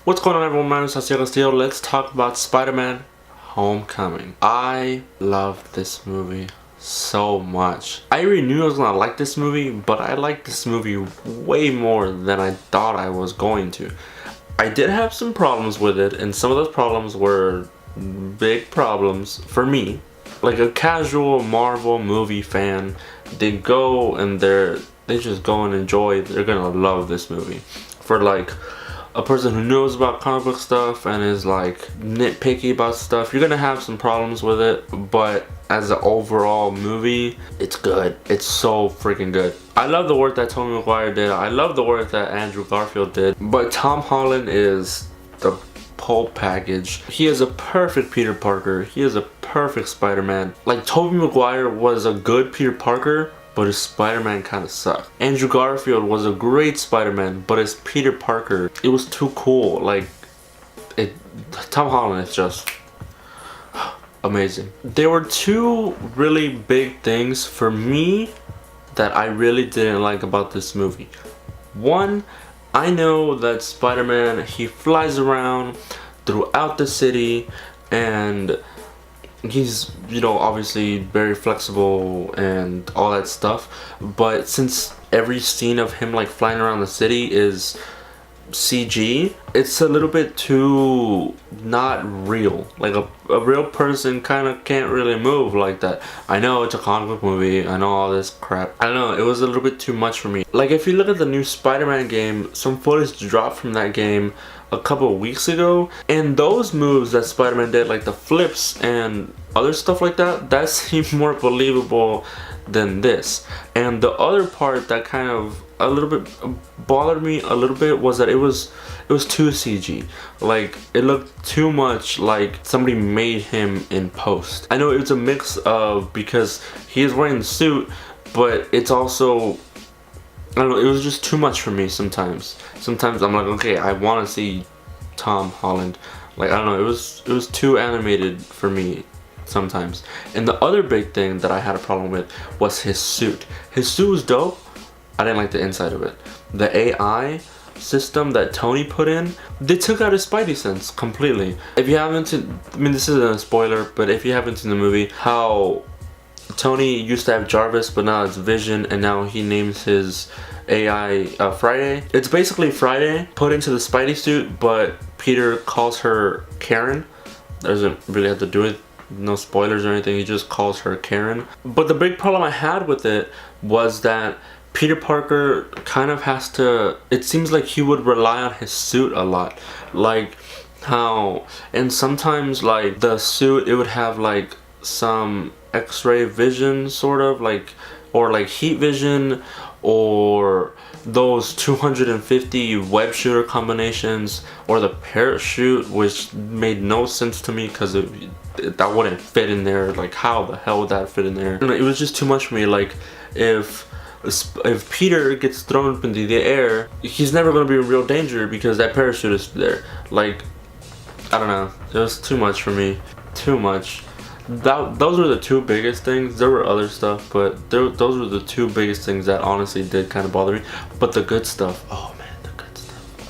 What's going on, everyone? My name is Santiago Castillo. Let's talk about Spider-Man Homecoming. I love this movie so much. I already knew I was gonna like this movie, but I liked this movie way more than I thought I was going to. I did have some problems with it, and some of those problems were big problems for me. Like a casual Marvel movie fan, they go and they just go and enjoy. They're gonna love this movie. For like a person who knows about comic book stuff and is like nitpicky about stuff, you're gonna have some problems with it, but as an overall movie, it's good. It's so freaking good. I love the work that Tobey Maguire did. I love the work that Andrew Garfield did, but Tom Holland is the whole package. He is a perfect Peter Parker. He is a perfect Spider-Man. Like, Tobey Maguire was a good Peter Parker, but his Spider-Man kind of sucked. Andrew Garfield was a great Spider-Man, but his Peter Parker, it was too cool. Like, Tom Holland is just amazing. There were two really big things for me that I really didn't like about this movie. One, I know that Spider-Man, he flies around throughout the city, and he's, you know, obviously very flexible and all that stuff, but since every scene of him like flying around the city is CG, it's a little bit too not real. Like a real person kind of can't really move like that. I know it's a comic book movie, I know all this crap. I don't know, it was a little bit too much for me. Like, if you look at the new Spider-Man game, some footage dropped from that game a couple of weeks ago, and those moves that Spider-Man did, like the flips and other stuff like that, that seemed more believable than this. And the other part that kind of a little bit bothered me a little bit was that it was too CG. Like, it looked too much like somebody made him in post. I know it was a mix of, because he is wearing the suit, but it's also, I don't know, it was just too much for me sometimes. Sometimes I'm like, okay, I want to see Tom Holland. Like, I don't know, it was too animated for me sometimes. And the other big thing that I had a problem with was his suit. His suit was dope. I didn't like the inside of it. The AI system that Tony put in, they took out his Spidey sense completely. If you haven't seen, I mean, this isn't a spoiler, but if you haven't seen the movie, how Tony used to have Jarvis, but now it's Vision, and now he names his AI Friday. It's basically Friday put into the Spidey suit, but Peter calls her Karen. Doesn't really have to do it. No spoilers or anything, he just calls her Karen. But the big problem I had with it was that Peter Parker kind of has to, it seems like he would rely on his suit a lot. Like how, and sometimes like the suit, it would have like some x-ray vision sort of, like, or like heat vision, or those 250 web shooter combinations, or the parachute, which made no sense to me because that wouldn't fit in there. Like, how the hell would that fit in there? It was just too much for me. Like, if Peter gets thrown up into the air, he's never going to be in real danger because that parachute is there. Like, I don't know, it was too much for me. Too much. Those were the two biggest things. There were other stuff, but those were the two biggest things that honestly did kind of bother me. But the good stuff, oh man, the good stuff,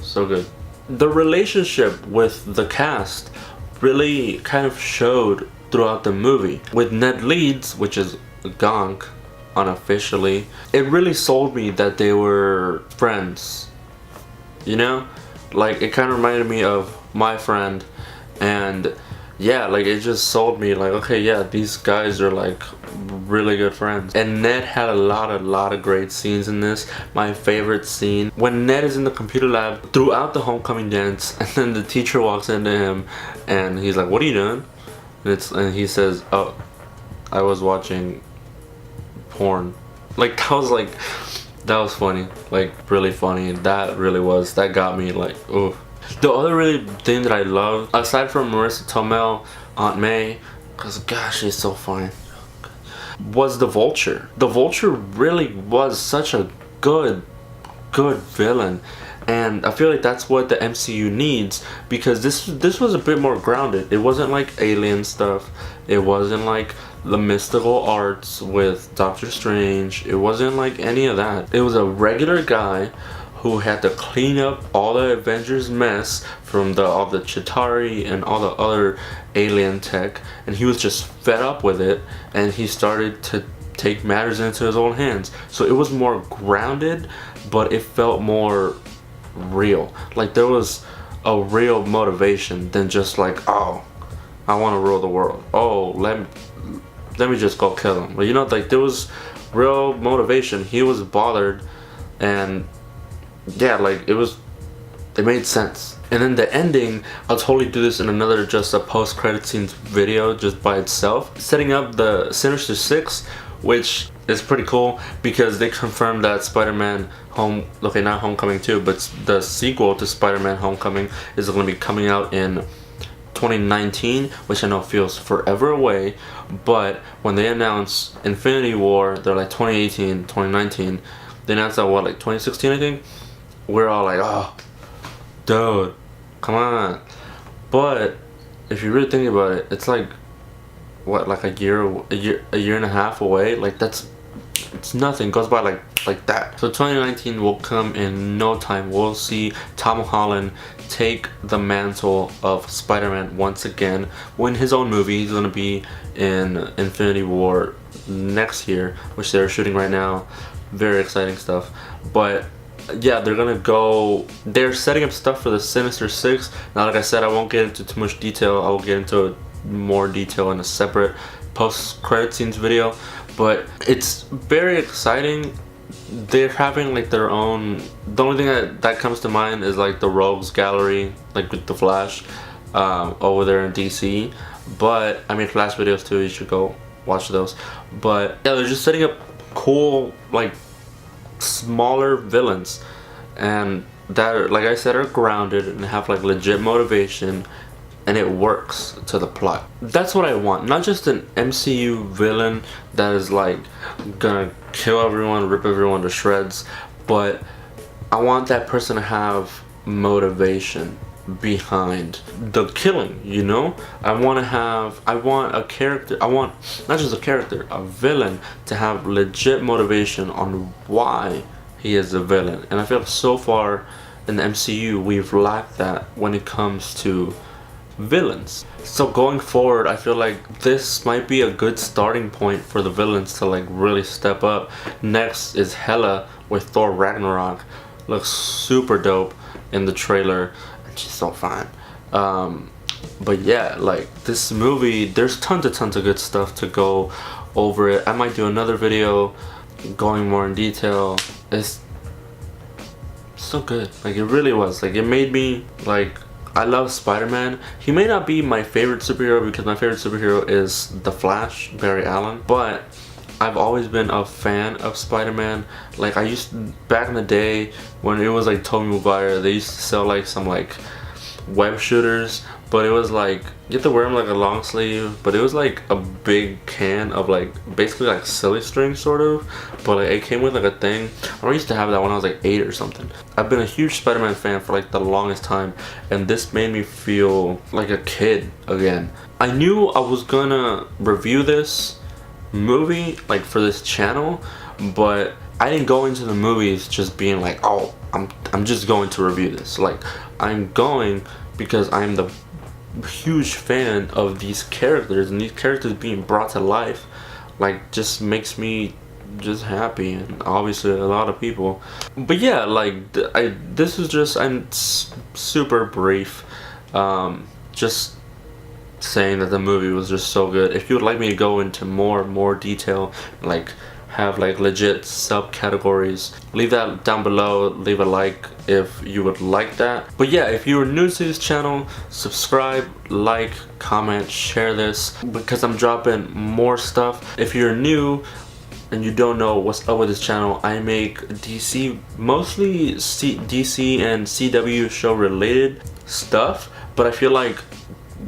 so good. The relationship with the cast really kind of showed throughout the movie. With Ned Leeds, which is Gonk unofficially, it really sold me that they were friends, you know? Like, it kind of reminded me of my friend, and yeah, like, it just sold me, like, okay, yeah, these guys are like really good friends. And Ned had a lot of great scenes in this. My favorite scene, when Ned is in the computer lab throughout the homecoming dance, and then the teacher walks into him and he's like, what are you doing? And he says, oh, I was watching porn. Like, that was funny, like really funny. That got me like, ooh. The other really thing that I love, aside from Marissa Tomei, Aunt May, because gosh, she's so funny, was the Vulture. The Vulture really was such a good villain, and I feel like that's what the MCU needs, because this was a bit more grounded. It wasn't like alien stuff. It wasn't like the mystical arts with Doctor Strange. It wasn't like any of that. It was a regular guy who had to clean up all the Avengers mess from all the Chitauri and all the other alien tech, and he was just fed up with it, and he started to take matters into his own hands. So it was more grounded, but it felt more real. Like there was a real motivation than just like, oh, I want to rule the world. Oh, let me just go kill him. But you know, like there was real motivation. He was bothered, and yeah, like it made sense. And then the ending, I'll totally do this in another, just a post-credit scenes video just by itself, setting up the Sinister Six, which is pretty cool because they confirmed that Spider-Man not Homecoming 2, but the sequel to Spider-Man Homecoming is going to be coming out in 2019, which I know feels forever away. But when they announced Infinity War, they're like 2018, 2019. They announced that, what, like 2016, I think? We're all like, oh, dude, come on. But if you really think about it, it's like, what, like a year and a half away. Like it's nothing. It goes by like that. So 2019 will come in no time. We'll see Tom Holland take the mantle of Spider-Man once again, win his own movie. He's gonna be in Infinity War next year, which they're shooting right now. Very exciting stuff. But yeah, they're setting up stuff for the Sinister Six. Now, like I said, I won't get into too much detail. I will get into more detail in a separate post-credit scenes video. But it's very exciting. They're having like their own. The only thing that comes to mind is like the Rogues Gallery, like with the Flash, over there in DC. But I made Flash videos too. You should go watch those. But yeah, they're just setting up cool, like, smaller villains, and that, like I said, are grounded and have like legit motivation, and it works to the plot. That's what I want. Not just an MCU villain that is like gonna kill everyone, rip everyone to shreds, but I want that person to have motivation behind the killing, you know? I want a character, I want not just a character, a villain to have legit motivation on why he is a villain. And I feel like so far in the MCU we've lacked that when it comes to villains. So going forward, I feel like this might be a good starting point for the villains to like really step up. Next is Hela with Thor Ragnarok. Looks super dope in the trailer. She's so fine. But yeah, like this movie, there's tons of good stuff to go over it. I might do another video going more in detail. It's so good. Like it really was. Like it made me like, I love Spider-Man. He may not be my favorite superhero because my favorite superhero is The Flash, Barry Allen, but I've always been a fan of Spider-Man. Like back in the day when it was like Tobey Maguire, they used to sell like some like web shooters, but it was like you have to wear them like a long sleeve, but it was like a big can of like basically like silly string sort of, but like it came with like a thing. I used to have that when I was like 8 or something. I've been a huge Spider-Man fan for like the longest time, and this made me feel like a kid again. I knew I was gonna review this movie like for this channel, but I didn't go into the movies just being like, oh, I'm just going to review this. Like I'm going because I'm the huge fan of these characters, and these characters being brought to life like just makes me just happy, and obviously a lot of people. But yeah, like this is just, I'm super brief, just saying that the movie was just so good. If you would like me to go into more detail, like have like legit subcategories, leave that down below. Leave a like if you would like that. But yeah, if you are new to this channel, subscribe, like, comment, share this, because I'm dropping more stuff. If you're new and you don't know what's up with this channel, I make DC, mostly DC and CW show related stuff, but I feel like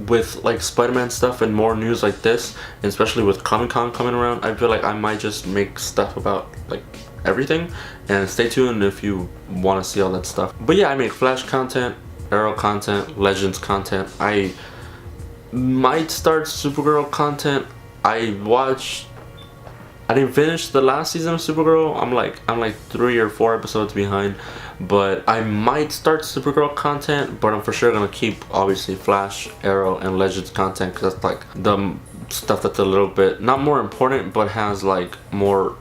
with like Spider-Man stuff and more news like this, and especially with Comic-Con coming around, I feel like I might just make stuff about like everything. And stay tuned if you want to see all that stuff. But yeah, I make Flash content, Arrow content, Legends content. I might start Supergirl content. I watch I didn't finish the last season of Supergirl. I'm like 3 or 4 episodes behind, but I might start Supergirl content, but I'm for sure gonna keep obviously Flash, Arrow, and Legends content because that's like the stuff that's a little bit not more important but has like more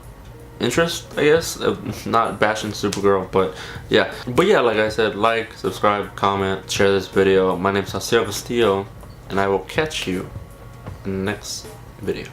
interest, I guess. Not bashing Supergirl, but yeah, like I said, like, subscribe, comment, share this video. My name's Alciel Castillo, and I will catch you in the next video.